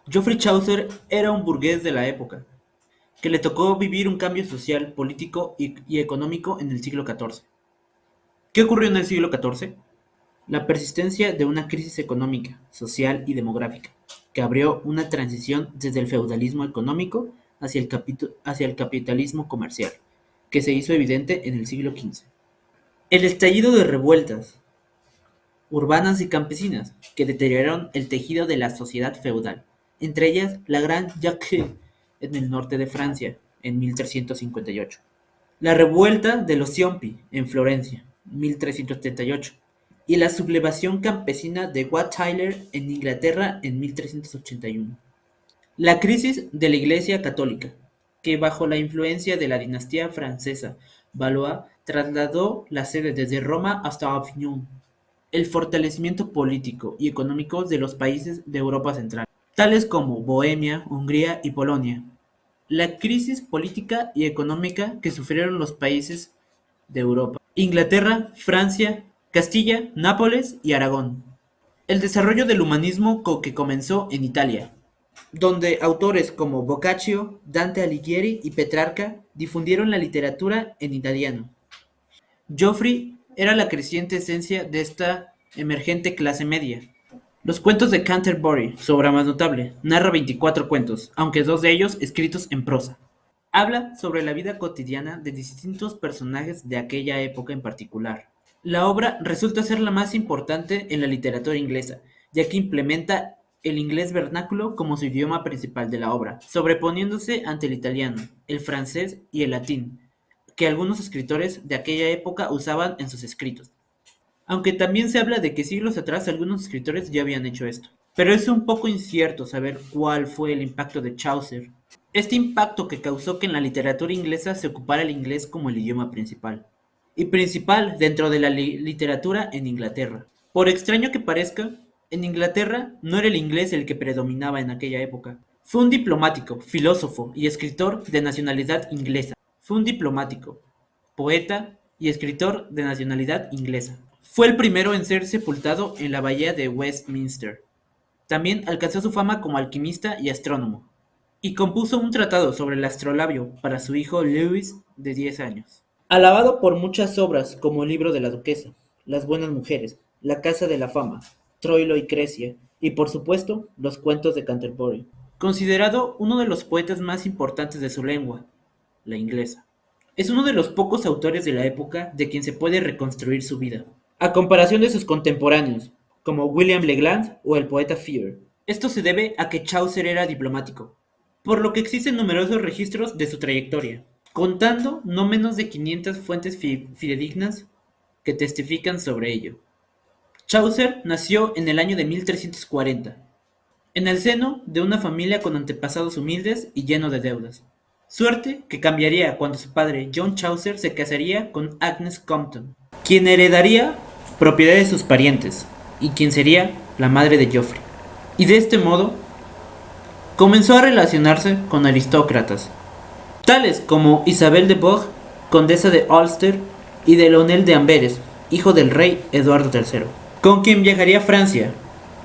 Geoffrey Chaucer era un burgués de la época, que le tocó vivir un cambio social, político y económico en el siglo XIV. ¿Qué ocurrió en el siglo XIV? La persistencia de una crisis económica, social y demográfica, que abrió una transición desde el feudalismo económico hacia el capitalismo comercial, que se hizo evidente en el siglo XV. El estallido de revueltas urbanas y campesinas que deterioraron el tejido de la sociedad feudal, entre ellas la Gran Jacquerie en el norte de Francia en 1358, la revuelta de los Ciompi en Florencia 1378 y la sublevación campesina de Wat Tyler en Inglaterra en 1381. La crisis de la Iglesia católica, que bajo la influencia de la dinastía francesa Valois trasladó la sede desde Roma hasta Avignon. El fortalecimiento político y económico de los países de Europa Central, tales como Bohemia, Hungría y Polonia. La crisis política y económica que sufrieron los países de Europa: Inglaterra, Francia, Castilla, Nápoles y Aragón. El desarrollo del humanismo que comenzó en Italia, donde autores como Boccaccio, Dante Alighieri y Petrarca difundieron la literatura en italiano. Geoffrey era la creciente esencia de esta emergente clase media. Los cuentos de Canterbury, su obra más notable, narra 24 cuentos, aunque dos de ellos escritos en prosa. Habla sobre la vida cotidiana de distintos personajes de aquella época en particular. La obra resulta ser la más importante en la literatura inglesa, ya que implementa el inglés vernáculo como su idioma principal de la obra, sobreponiéndose ante el italiano, el francés y el latín, que algunos escritores de aquella época usaban en sus escritos. Aunque también se habla de que siglos atrás algunos escritores ya habían hecho esto. Pero es un poco incierto saber cuál fue el impacto de Chaucer. Este impacto que causó que en la literatura inglesa se ocupara el inglés como el idioma principal. Y principal dentro de la literatura en Inglaterra. Por extraño que parezca, en Inglaterra no era el inglés el que predominaba en aquella época. Fue un diplomático, filósofo y escritor de nacionalidad inglesa. Fue un diplomático, poeta y escritor de nacionalidad inglesa. Fue el primero en ser sepultado en la bahía de Westminster. También alcanzó su fama como alquimista y astrónomo, y compuso un tratado sobre el astrolabio para su hijo Lewis, de 10 años. Alabado por muchas obras como el libro de la duquesa, Las buenas mujeres, La casa de la fama, Troilo y Crecia, y por supuesto, los cuentos de Canterbury. Considerado uno de los poetas más importantes de su lengua, la inglesa. Es uno de los pocos autores de la época de quien se puede reconstruir su vida, a comparación de sus contemporáneos, como William Legland o el poeta Fear. Esto se debe a que Chaucer era diplomático, por lo que existen numerosos registros de su trayectoria, contando no menos de 500 fuentes fidedignas que testifican sobre ello. Chaucer nació en el año de 1340, en el seno de una familia con antepasados humildes y lleno de deudas. Suerte que cambiaría cuando su padre, John Chaucer, se casaría con Agnes Compton, quien heredaría propiedad de sus parientes y quien sería la madre de Geoffrey. Y de este modo, comenzó a relacionarse con aristócratas, tales como Isabel de Bourgh, condesa de Ulster, y de Leonel de Amberes, hijo del rey Eduardo III, con quien viajaría a Francia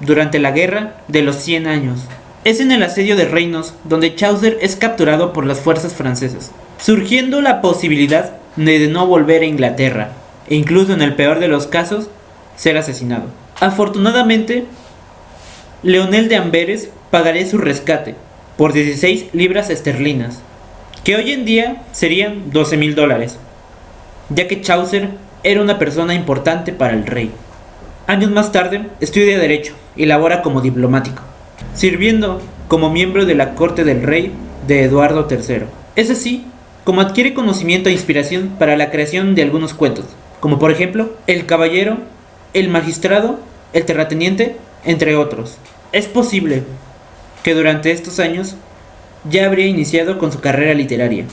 durante la Guerra de los 100 años. Es en el asedio de Reinos donde Chaucer es capturado por las fuerzas francesas, surgiendo la posibilidad de no volver a Inglaterra, e incluso en el peor de los casos, ser asesinado. Afortunadamente, Leonel de Amberes pagaría su rescate por 16 libras esterlinas, que hoy en día serían $12,000, ya que Chaucer era una persona importante para el rey. Años más tarde, estudia Derecho y labora como diplomático, sirviendo como miembro de la corte del rey de Eduardo III. Es así como adquiere conocimiento e inspiración para la creación de algunos cuentos, como por ejemplo El Caballero, El Magistrado, El Terrateniente, entre otros. Es posible que durante estos años ya habría iniciado con su carrera literaria,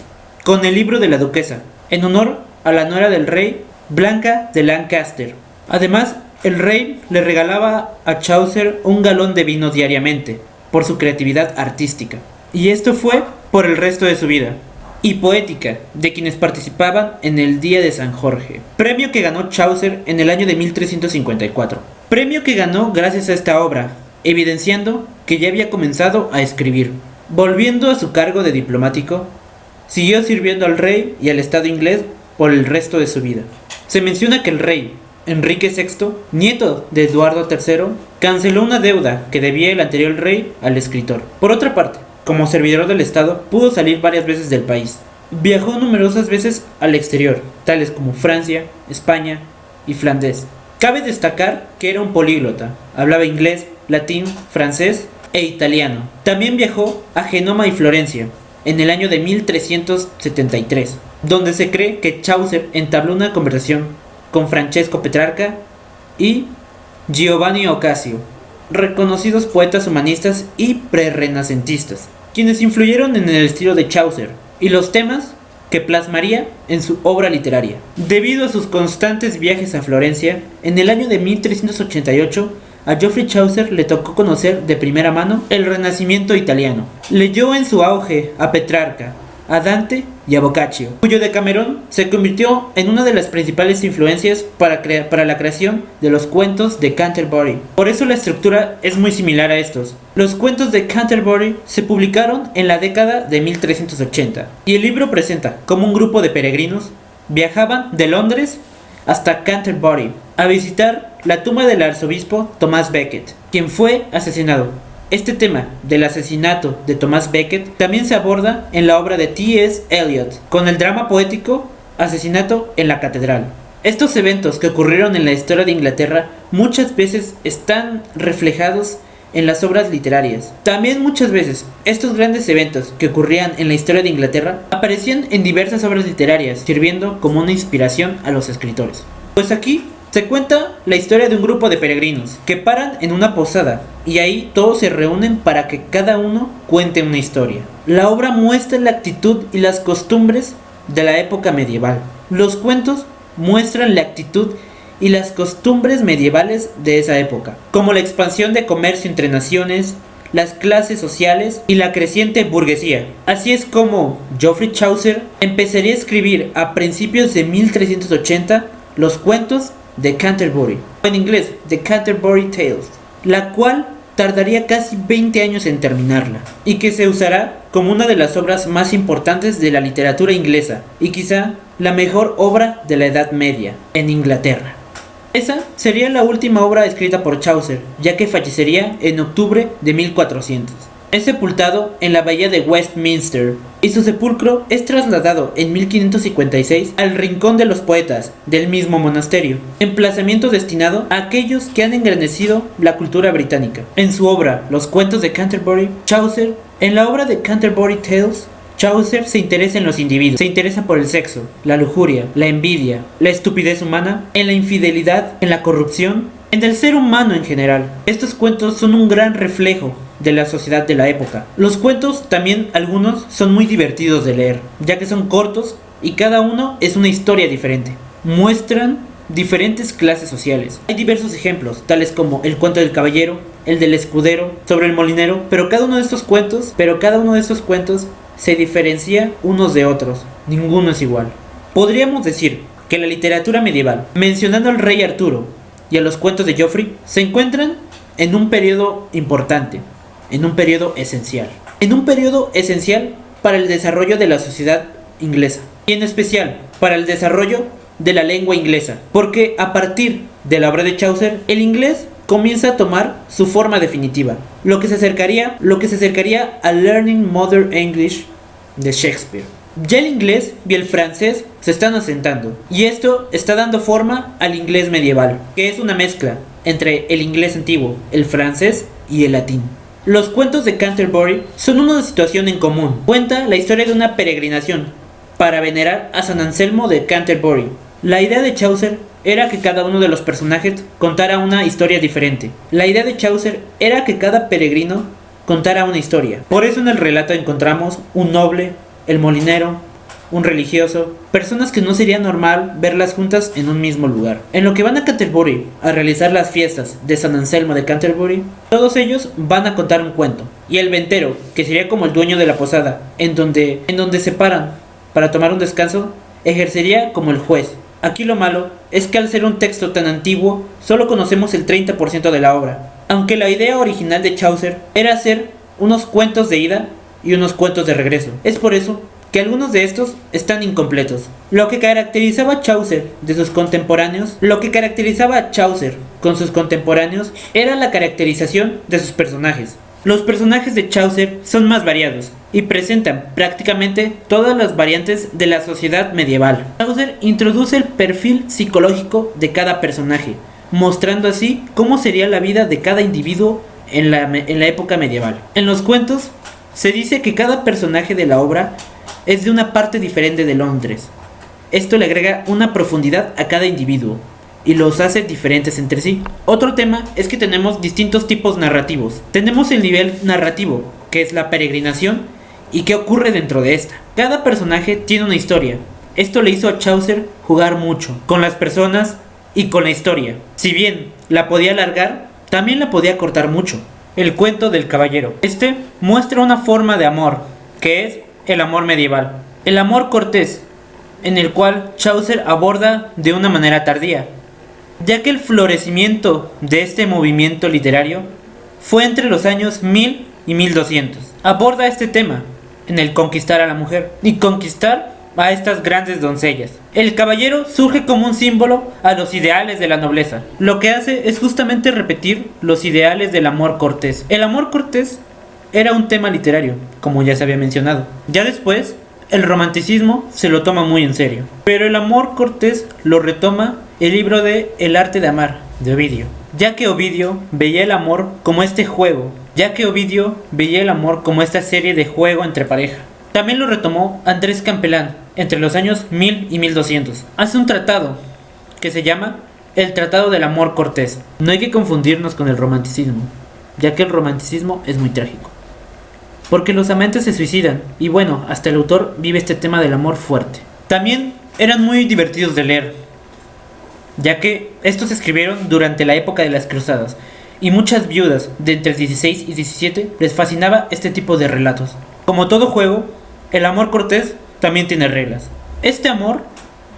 con el libro de la duquesa, en honor a la nuera del rey, Blanca de Lancaster. Además, el rey le regalaba a Chaucer un galón de vino diariamente, por su creatividad artística. Y esto fue por el resto de su vida. Y poética, de quienes participaban en el Día de San Jorge, premio que ganó Chaucer en el año de 1354. Premio que ganó gracias a esta obra, evidenciando que ya había comenzado a escribir. Volviendo a su cargo de diplomático, siguió sirviendo al rey y al Estado inglés por el resto de su vida. Se menciona que el rey Enrique VI, nieto de Eduardo III, canceló una deuda que debía el anterior rey al escritor. Por otra parte, como servidor del Estado, pudo salir varias veces del país. Viajó numerosas veces al exterior, tales como Francia, España y Flandes. Cabe destacar que era un políglota, hablaba inglés, latín, francés e italiano. También viajó a Genoma y Florencia en el año de 1373, donde se cree que Chaucer entabló una conversación con Francesco Petrarca y Giovanni Boccaccio, reconocidos poetas humanistas y prerrenacentistas, quienes influyeron en el estilo de Chaucer y los temas que plasmaría en su obra literaria. Debido a sus constantes viajes a Florencia, en el año de 1388, a Geoffrey Chaucer le tocó conocer de primera mano el Renacimiento italiano. Leyó en su auge a Petrarca, a Dante y a Boccaccio, cuyo Decamerón se convirtió en una de las principales influencias para la creación de los cuentos de Canterbury. Por eso la estructura es muy similar a estos. Los cuentos de Canterbury se publicaron en la década de 1380 y el libro presenta cómo un grupo de peregrinos viajaban de Londres hasta Canterbury a visitar la tumba del arzobispo Thomas Becket, quien fue asesinado. Este tema del asesinato de Thomas Becket también se aborda en la obra de T.S. Eliot, con el drama poético Asesinato en la Catedral. Estos eventos que ocurrieron en la historia de Inglaterra muchas veces están reflejados en las obras literarias. También muchas veces estos grandes eventos que ocurrían en la historia de Inglaterra aparecían en diversas obras literarias, sirviendo como una inspiración a los escritores. Pues aquí se cuenta la historia de un grupo de peregrinos que paran en una posada y ahí todos se reúnen para que cada uno cuente una historia. La obra muestra la actitud y las costumbres de la época medieval. Los cuentos muestran la actitud y las costumbres medievales de esa época, como la expansión de comercio entre naciones, las clases sociales y la creciente burguesía. Así es como Geoffrey Chaucer empezaría a escribir a principios de 1380 los cuentos de Canterbury, o en inglés, The Canterbury Tales, la cual tardaría casi 20 años en terminarla, y que se usará como una de las obras más importantes de la literatura inglesa, y quizá la mejor obra de la Edad Media en Inglaterra. Esa sería la última obra escrita por Chaucer, ya que fallecería en octubre de 1400. Es sepultado en la bahía de Westminster y su sepulcro es trasladado en 1556 al Rincón de los Poetas del mismo monasterio, emplazamiento destinado a aquellos que han engrandecido la cultura británica. En su obra Los Cuentos de Canterbury, en la obra de Canterbury Tales, Chaucer se interesa en los individuos, se interesa por el sexo, la lujuria, la envidia, la estupidez humana, en la infidelidad, en la corrupción, en el ser humano en general. Estos cuentos son un gran reflejo de la sociedad de la época. Los cuentos también algunos son muy divertidos de leer, ya que son cortos y cada uno es una historia diferente. Muestran diferentes clases sociales. Hay diversos ejemplos, tales como el cuento del caballero, el del escudero, sobre el molinero, pero cada uno de estos cuentos se diferencia unos de otros. Ninguno es igual. Podríamos decir que la literatura medieval, mencionando al rey Arturo y a los cuentos de Geoffrey, se encuentran en un periodo importante, en un periodo esencial para el desarrollo de la sociedad inglesa, y en especial para el desarrollo de la lengua inglesa, porque a partir de la obra de Chaucer, el inglés comienza a tomar su forma definitiva, lo que se acercaría al Learning Modern English de Shakespeare. Ya el inglés y el francés se están asentando, y esto está dando forma al inglés medieval, que es una mezcla entre el inglés antiguo, el francés y el latín. Los cuentos de Canterbury son una situación en común. Cuenta la historia de una peregrinación para venerar a San Anselmo de Canterbury. La idea de Chaucer era que cada uno de los personajes contara una historia diferente. La idea de Chaucer era que cada peregrino contara una historia. Por eso en el relato encontramos un noble, el molinero, un religioso, personas que no sería normal verlas juntas en un mismo lugar. En lo que van a Canterbury a realizar las fiestas de San Anselmo de Canterbury, todos ellos van a contar un cuento, y el ventero, que sería como el dueño de la posada, en donde se paran para tomar un descanso, ejercería como el juez. Aquí lo malo es que al ser un texto tan antiguo, solo conocemos el 30% de la obra, aunque la idea original de Chaucer era hacer unos cuentos de ida y unos cuentos de regreso. Es por eso que algunos de estos están incompletos. Lo que caracterizaba a Chaucer con sus contemporáneos era la caracterización de sus personajes. Los personajes de Chaucer son más variados y presentan prácticamente todas las variantes de la sociedad medieval. Chaucer introduce el perfil psicológico de cada personaje, mostrando así cómo sería la vida de cada individuo en la época medieval. En los cuentos se dice que cada personaje de la obra es de una parte diferente de Londres. Esto le agrega una profundidad a cada individuo y los hace diferentes entre sí. Otro tema es que tenemos distintos tipos narrativos. Tenemos el nivel narrativo, que es la peregrinación y qué ocurre dentro de esta. Cada personaje tiene una historia. Esto le hizo a Chaucer jugar mucho con las personas y con la historia. Si bien la podía alargar, también la podía cortar mucho. El cuento del caballero. Este muestra una forma de amor, que es el amor medieval. El amor cortés, en el cual Chaucer aborda de una manera tardía, ya que el florecimiento de este movimiento literario fue entre los años 1000 y 1200. Aborda este tema en el conquistar a la mujer y conquistar a estas grandes doncellas. El caballero surge como un símbolo a los ideales de la nobleza. Lo que hace es justamente repetir los ideales del amor cortés. El amor cortés era un tema literario, como ya se había mencionado. Ya después, el romanticismo se lo toma muy en serio. Pero el amor cortés lo retoma el libro de El arte de amar, de Ovidio. Ya que Ovidio veía el amor como este juego. Ya que Ovidio veía el amor como esta serie de juego entre pareja. También lo retomó Andrés Campelán, entre los años 1000 y 1200. Hace un tratado que se llama El Tratado del Amor Cortés. No hay que confundirnos con el romanticismo, ya que el romanticismo es muy trágico. Porque los amantes se suicidan, y bueno, hasta el autor vive este tema del amor fuerte. También eran muy divertidos de leer, ya que estos se escribieron durante la época de las cruzadas, y muchas viudas de entre 16 y 17 les fascinaba este tipo de relatos. Como todo juego, el amor cortés también tiene reglas. Este amor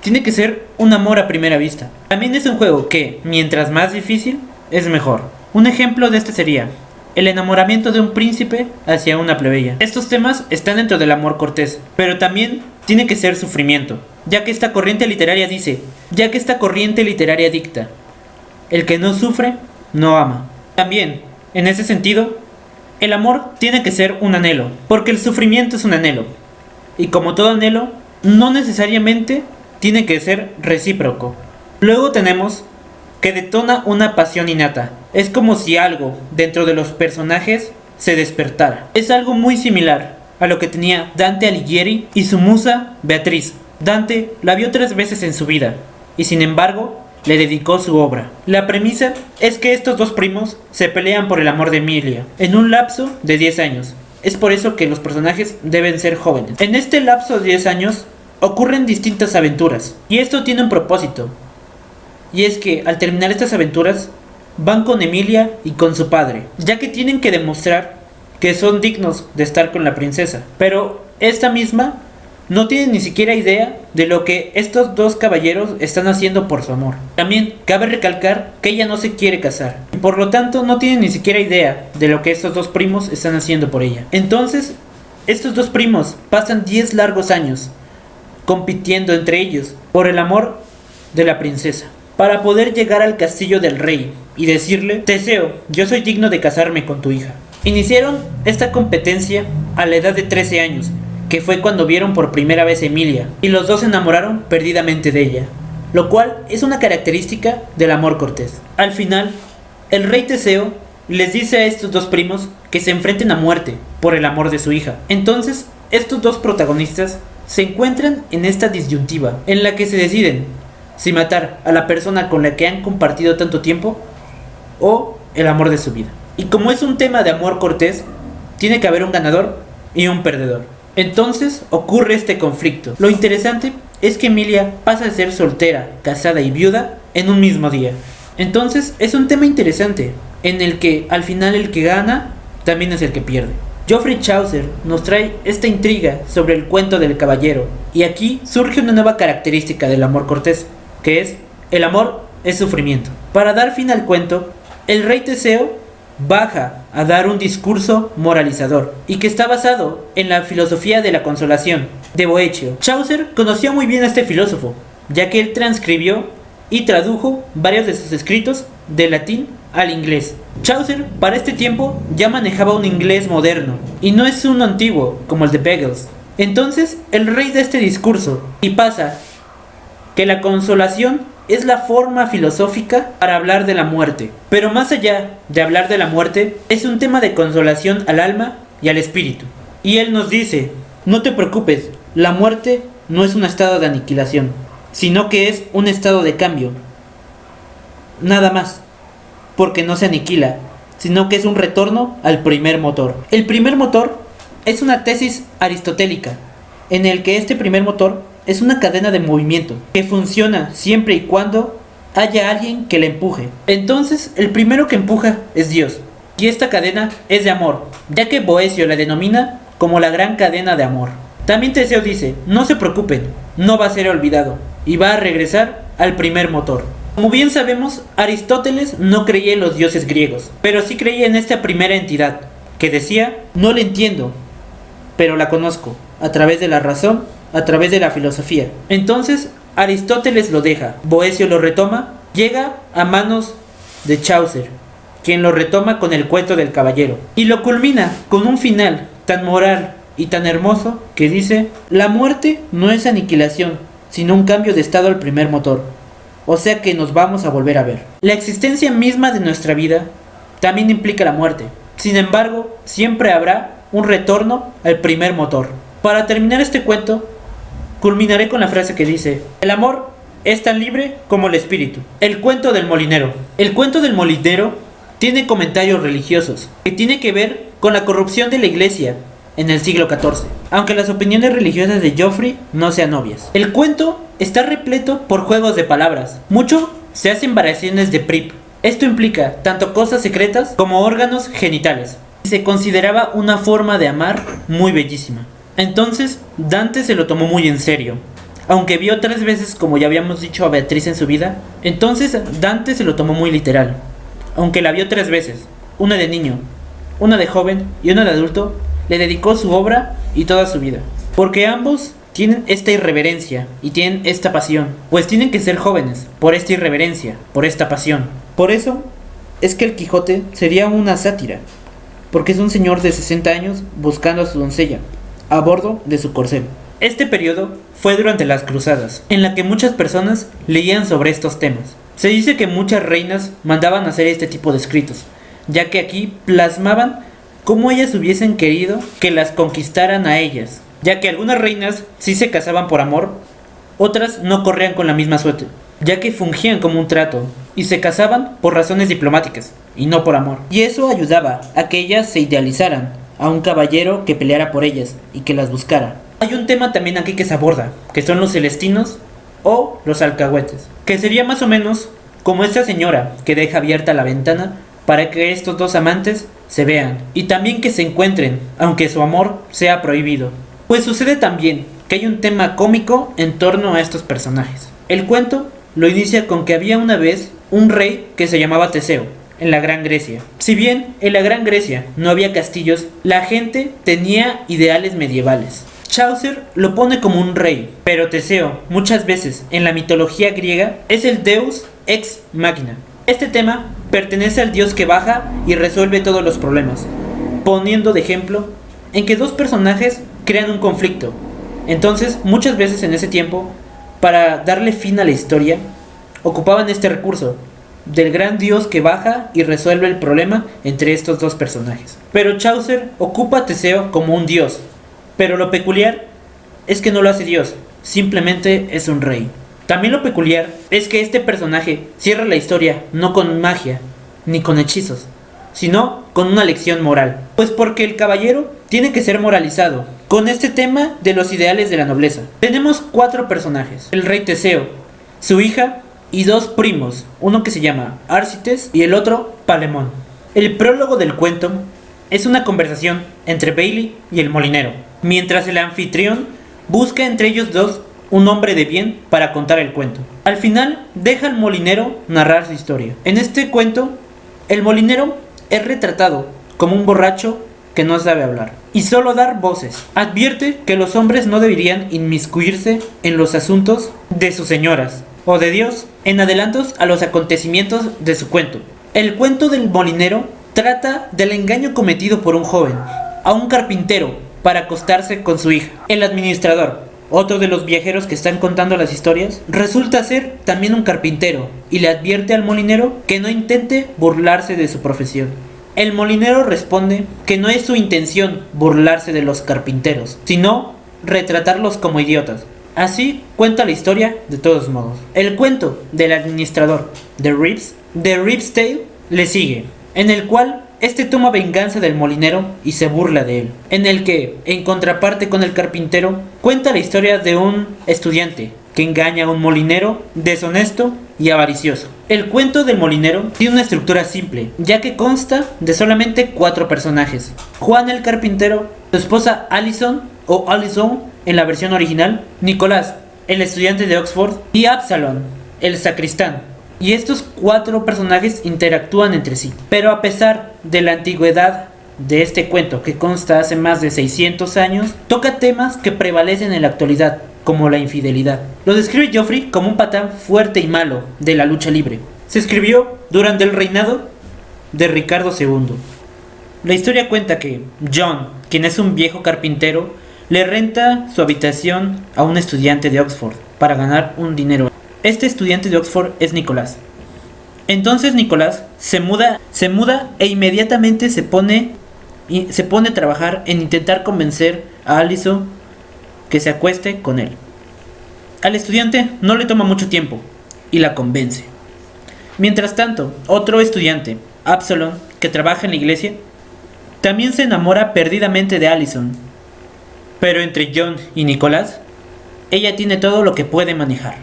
tiene que ser un amor a primera vista. También es un juego que, mientras más difícil, es mejor. Un ejemplo de este sería el enamoramiento de un príncipe hacia una plebeya. Estos temas están dentro del amor cortés, pero también tiene que ser sufrimiento, ya que esta corriente literaria dicta: el que no sufre, no ama. También, en ese sentido, el amor tiene que ser un anhelo, porque el sufrimiento es un anhelo. Y como todo anhelo, no necesariamente tiene que ser recíproco. Luego tenemos que detona una pasión innata. Es como si algo dentro de los personajes se despertara. Es algo muy similar a lo que tenía Dante Alighieri y su musa Beatriz. Dante la vio 3 veces en su vida y sin embargo le dedicó su obra. La premisa es que estos dos primos se pelean por el amor de Emilia en un lapso de 10 años. Es por eso que los personajes deben ser jóvenes. En este lapso de 10 años ocurren distintas aventuras y esto tiene un propósito. Y es que al terminar estas aventuras van con Emilia y con su padre, ya que tienen que demostrar que son dignos de estar con la princesa. Pero esta misma no tiene ni siquiera idea de lo que estos dos caballeros están haciendo por su amor. También cabe recalcar que ella no se quiere casar y por lo tanto no tiene ni siquiera idea de lo que estos dos primos están haciendo por ella. Entonces, estos dos primos pasan 10 largos años compitiendo entre ellos por el amor de la princesa, para poder llegar al castillo del rey y decirle: Teseo, yo soy digno de casarme con tu hija. Iniciaron esta competencia a la edad de 13 años, que fue cuando vieron por primera vez a Emilia, y los dos se enamoraron perdidamente de ella, lo cual es una característica del amor cortés. Al final, el rey Teseo les dice a estos dos primos que se enfrenten a muerte por el amor de su hija. Entonces, estos dos protagonistas se encuentran en esta disyuntiva, en la que se deciden si matar a la persona con la que han compartido tanto tiempo o el amor de su vida. Y como es un tema de amor cortés, tiene que haber un ganador y un perdedor. Entonces ocurre este conflicto. Lo interesante es que Emilia pasa de ser soltera, casada y viuda en un mismo día. Entonces es un tema interesante, en el que al final el que gana también es el que pierde. Geoffrey Chaucer nos trae esta intriga sobre el cuento del caballero, y aquí surge una nueva característica del amor cortés, que es: el amor es sufrimiento. Para dar fin al cuento, el rey Teseo baja a dar un discurso moralizador y que está basado en la filosofía de la consolación de Boecio. Chaucer conoció muy bien a este filósofo, ya que él transcribió y tradujo varios de sus escritos del latín al inglés. Chaucer para este tiempo ya manejaba un inglés moderno y no es uno antiguo como el de Beggles. Entonces el rey da este discurso y pasa que la consolación es la forma filosófica para hablar de la muerte. Pero más allá de hablar de la muerte, es un tema de consolación al alma y al espíritu. Y él nos dice, no te preocupes, la muerte no es un estado de aniquilación, sino que es un estado de cambio. Nada más, porque no se aniquila, sino que es un retorno al primer motor. El primer motor es una tesis aristotélica, en el que este primer motor es una cadena de movimiento que funciona siempre y cuando haya alguien que la empuje. Entonces, el primero que empuja es Dios, y esta cadena es de amor, ya que Boecio la denomina como la gran cadena de amor. También Teseo dice, no se preocupen, no va a ser olvidado, y va a regresar al primer motor. Como bien sabemos, Aristóteles no creía en los dioses griegos, pero sí creía en esta primera entidad, que decía, no la entiendo, pero la conozco, a través de la razón, a través de la filosofía. Entonces Aristóteles lo deja, Boecio lo retoma, llega a manos de Chaucer, quien lo retoma con el cuento del caballero, y lo culmina con un final tan moral y tan hermoso que dice, la muerte no es aniquilación, sino un cambio de estado al primer motor, o sea que nos vamos a volver a ver. La existencia misma de nuestra vida también implica la muerte, sin embargo, siempre habrá un retorno al primer motor. Para terminar este cuento, culminaré con la frase que dice, el amor es tan libre como el espíritu. El cuento del molinero. El cuento del molinero tiene comentarios religiosos, que tiene que ver con la corrupción de la iglesia en el siglo XIV, aunque las opiniones religiosas de Geoffrey no sean obvias. El cuento está repleto por juegos de palabras. Mucho se hacen variaciones de Prip. Esto implica tanto cosas secretas como órganos genitales. Se consideraba una forma de amar muy bellísima. Entonces, Dante se lo tomó muy en serio. Aunque vio 3 veces, como ya habíamos dicho, a Beatriz en su vida, entonces Dante se lo tomó muy literal. Aunque la vio 3 veces, una de niño, una de joven y una de adulto, le dedicó su obra y toda su vida. Porque ambos tienen esta irreverencia y tienen esta pasión, pues tienen que ser jóvenes, por esta irreverencia, por esta pasión. Por eso es que el Quijote sería una sátira, porque es un señor de 60 años buscando a su doncella, a bordo de su corcel. Este periodo fue durante las cruzadas, en la que muchas personas leían sobre estos temas. Se dice que muchas reinas mandaban hacer este tipo de escritos, ya que aquí plasmaban cómo ellas hubiesen querido que las conquistaran a ellas, ya que algunas reinas sí se casaban por amor, otras no corrían con la misma suerte, ya que fungían como un trato, y se casaban por razones diplomáticas, y no por amor. Y eso ayudaba a que ellas se idealizaran a un caballero que peleara por ellas y que las buscara. Hay un tema también aquí que se aborda, que son los celestinos o los alcahuetes, que sería más o menos como esta señora que deja abierta la ventana para que estos dos amantes se vean y también que se encuentren, aunque su amor sea prohibido. Pues sucede también que hay un tema cómico en torno a estos personajes. El cuento lo inicia con que había una vez un rey que se llamaba Teseo, en la Gran Grecia. Si bien en la Gran Grecia no había castillos, la gente tenía ideales medievales. Chaucer lo pone como un rey, pero Teseo, muchas veces en la mitología griega, es el deus ex machina. Este tema pertenece al dios que baja y resuelve todos los problemas, poniendo de ejemplo en que dos personajes crean un conflicto. Entonces, muchas veces en ese tiempo, para darle fin a la historia, ocupaban este recurso del gran dios que baja y resuelve el problema entre estos dos personajes. Pero Chaucer ocupa a Teseo como un dios, pero lo peculiar es que no lo hace dios, simplemente es un rey. También lo peculiar es que este personaje cierra la historia no con magia ni con hechizos, sino con una lección moral. Pues porque el caballero tiene que ser moralizado con este tema de los ideales de la nobleza. Tenemos 4 personajes: el rey Teseo, su hija y 2 primos, uno que se llama Arcites y el otro Palemón. El prólogo del cuento es una conversación entre Bailey y el molinero, mientras el anfitrión busca entre ellos dos un hombre de bien para contar el cuento. Al final deja al molinero narrar su historia. En este cuento, el molinero es retratado como un borracho que no sabe hablar y solo dar voces. Advierte que los hombres no deberían inmiscuirse en los asuntos de sus señoras o de Dios en adelantos a los acontecimientos de su cuento. El cuento del molinero trata del engaño cometido por un joven a un carpintero para acostarse con su hija. El administrador, otro de los viajeros que están contando las historias, resulta ser también un carpintero y le advierte al molinero que no intente burlarse de su profesión. El molinero responde que no es su intención burlarse de los carpinteros, sino retratarlos como idiotas. Así cuenta la historia de todos modos. El cuento del administrador de Rip's Tale, le sigue, en el cual este toma venganza del molinero y se burla de él, en el que, en contraparte con el carpintero, cuenta la historia de un estudiante que engaña a un molinero deshonesto y avaricioso. El cuento del molinero tiene una estructura simple, ya que consta de solamente 4 personajes: Juan el carpintero, su esposa Allison o Allison en la versión original, Nicolás, el estudiante de Oxford, y Absalón, el sacristán. Y estos 4 personajes interactúan entre sí. Pero a pesar de la antigüedad de este cuento, que consta hace más de 600 años, toca temas que prevalecen en la actualidad, como la infidelidad. Lo describe Geoffrey como un patán fuerte y malo de la lucha libre. Se escribió durante el reinado de Ricardo II. La historia cuenta que John, quien es un viejo carpintero, le renta su habitación a un estudiante de Oxford para ganar un dinero. Este estudiante de Oxford es Nicolás. Entonces Nicolás se muda e inmediatamente se pone a trabajar en intentar convencer a Allison que se acueste con él. Al estudiante no le toma mucho tiempo y la convence. Mientras tanto, otro estudiante, Absalom, que trabaja en la iglesia, también se enamora perdidamente de Allison. Pero entre John y Nicolás, ella tiene todo lo que puede manejar.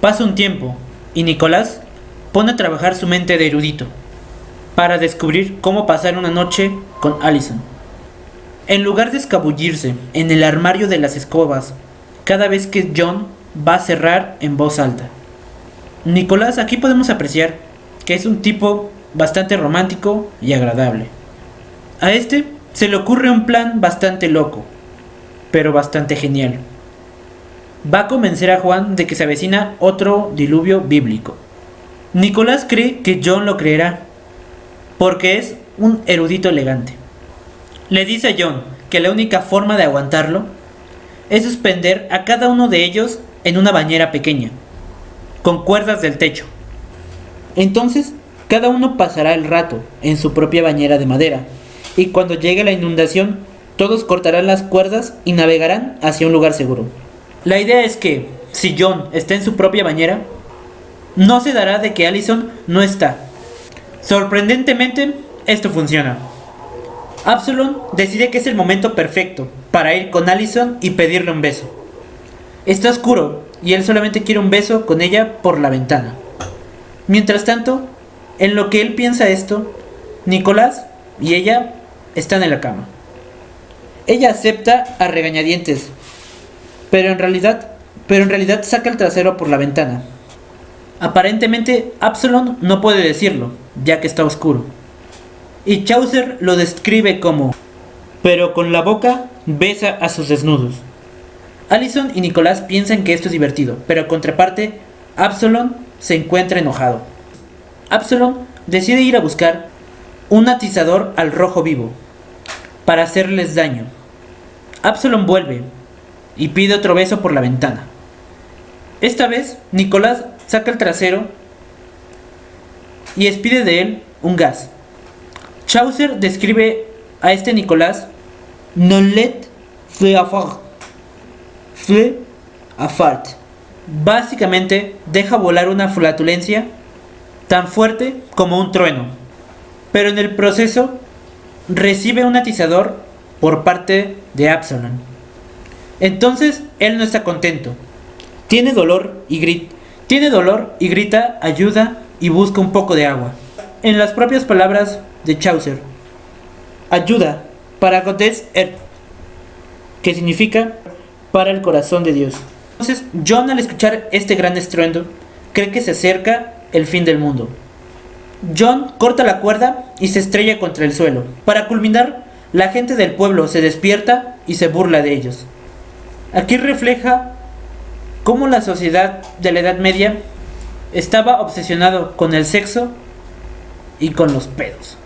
Pasa un tiempo y Nicolás pone a trabajar su mente de erudito para descubrir cómo pasar una noche con Allison. En lugar de escabullirse en el armario de las escobas cada vez que John va a cerrar en voz alta. Nicolás aquí podemos apreciar que es un tipo bastante romántico y agradable. A este se le ocurre un plan bastante loco, pero bastante genial. Va a convencer a Juan de que se avecina otro diluvio bíblico. Nicolás cree que John lo creerá, porque es un erudito elegante. Le dice a John que la única forma de aguantarlo es suspender a cada uno de ellos en una bañera pequeña, con cuerdas del techo. Entonces, cada uno pasará el rato en su propia bañera de madera, y cuando llegue la inundación, todos cortarán las cuerdas y navegarán hacia un lugar seguro. La idea es que, si John está en su propia bañera, no se dará de que Allison no está. Sorprendentemente, esto funciona. Absalom decide que es el momento perfecto para ir con Allison y pedirle un beso. Está oscuro y él solamente quiere un beso con ella por la ventana. Mientras tanto, en lo que él piensa esto, Nicolás y ella están en la cama. Ella acepta a regañadientes, pero en realidad saca el trasero por la ventana. Aparentemente Absalom no puede decirlo, ya que está oscuro. Y Chaucer lo describe como: pero con la boca besa a sus desnudos. Allison y Nicolás piensan que esto es divertido, pero en contraparte, Absalom se encuentra enojado. Absalom decide ir a buscar un atizador al rojo vivo para hacerles daño. Absalom vuelve y pide otro beso por la ventana. Esta vez Nicolás saca el trasero y expide de él un gas. Chaucer describe a este Nicolás: non let feu à fort. Feu à fart. Básicamente deja volar una flatulencia tan fuerte como un trueno, pero en el proceso recibe un atizador por parte de Absalom. Entonces él no está contento. Tiene dolor y grita ayuda y busca un poco de agua. En las propias palabras de Chaucer: ayuda para Gottes Herz, que significa para el corazón de Dios. Entonces John, al escuchar este gran estruendo, cree que se acerca el fin del mundo. John corta la cuerda y se estrella contra el suelo. Para culminar, la gente del pueblo se despierta y se burla de ellos. Aquí refleja cómo la sociedad de la Edad Media estaba obsesionado con el sexo y con los pedos.